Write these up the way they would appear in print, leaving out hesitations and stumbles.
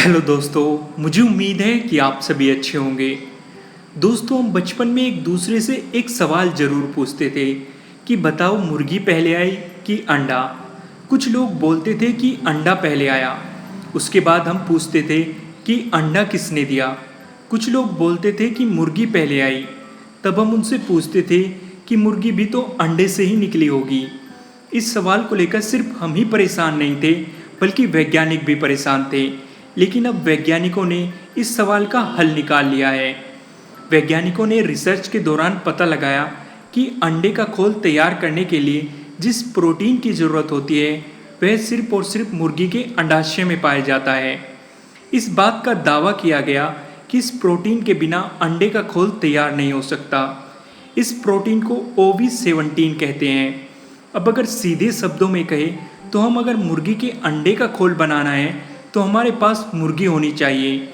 Hello दोस्तों, मुझे उम्मीद है कि आप सभी अच्छे होंगे। दोस्तों, हम बचपन में एक दूसरे से एक सवाल ज़रूर पूछते थे कि बताओ मुर्गी पहले आई कि अंडा। कुछ लोग बोलते थे कि अंडा पहले आया। उसके बाद हम पूछते थे कि अंडा किसने दिया। कुछ लोग बोलते थे कि मुर्गी पहले आई। तब हम उनसे पूछते थे कि मुर्गी भी तो अंडे से ही निकली होगी। इस सवाल को लेकर सिर्फ हम ही परेशान नहीं थे, बल्कि वैज्ञानिक भी परेशान थे। लेकिन अब वैज्ञानिकों ने इस सवाल का हल निकाल लिया है। वैज्ञानिकों ने रिसर्च के दौरान पता लगाया कि अंडे का खोल तैयार करने के लिए जिस प्रोटीन की ज़रूरत होती है वह सिर्फ और सिर्फ मुर्गी के अंडाशय में पाया जाता है। इस बात का दावा किया गया कि इस प्रोटीन के बिना अंडे का खोल तैयार नहीं हो सकता। इस प्रोटीन को OV17 कहते हैं। अब अगर सीधे शब्दों में कहें तो हम अगर मुर्गी के अंडे का खोल बनाना है तो हमारे पास मुर्गी होनी चाहिए।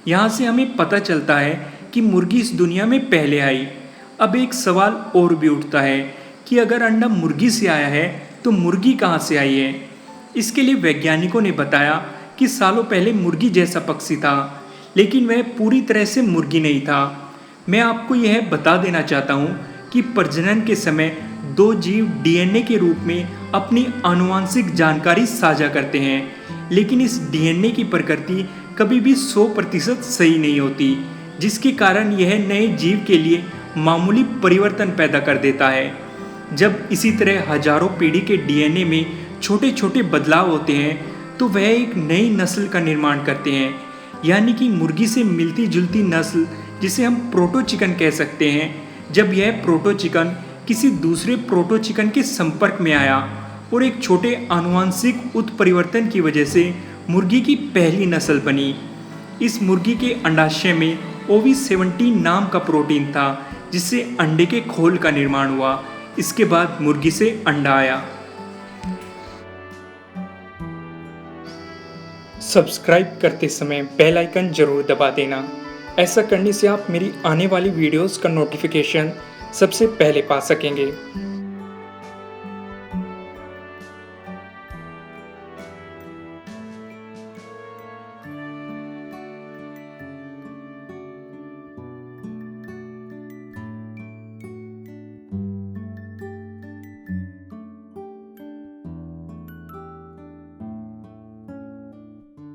यहाँ से हमें पता चलता है कि मुर्गी इस दुनिया में पहले आई। अब एक सवाल और भी उठता है कि अगर अंडा मुर्गी से आया है तो मुर्गी कहाँ से आई है। इसके लिए वैज्ञानिकों ने बताया कि सालों पहले मुर्गी जैसा पक्षी था, लेकिन वह पूरी तरह से मुर्गी नहीं था। मैं आपको यह बता देना चाहता हूँ कि प्रजनन के समय दो जीव DNA के रूप में अपनी आनुवंशिक जानकारी साझा करते हैं, लेकिन इस DNA की प्रकृति कभी भी 100% सही नहीं होती, जिसके कारण यह नए जीव के लिए मामूली परिवर्तन पैदा कर देता है। जब इसी तरह हजारों पीढ़ी के DNA में छोटे छोटे बदलाव होते हैं तो वह एक नई नस्ल का निर्माण करते हैं, यानी कि मुर्गी से मिलती जुलती नस्ल, जिसे हम प्रोटो चिकन कह सकते हैं। जब यह प्रोटो चिकन किसी दूसरे प्रोटो चिकन के संपर्क में आया और एक छोटे आनुवंशिक उत्परिवर्तन की वजह से मुर्गी की पहली नस्ल बनी। इस मुर्गी के अंडाशय में OV17 नाम का प्रोटीन था, जिससे अंडे के खोल का निर्माण हुआ। इसके बाद मुर्गी से अंडा आया। सब्सक्राइब करते समय बेल आइकन जरूर दबा देना। ऐसा करने से आप मेरी आने वाली वीडियोस का नोटिफिकेशन सबसे पहले पा सकेंगे।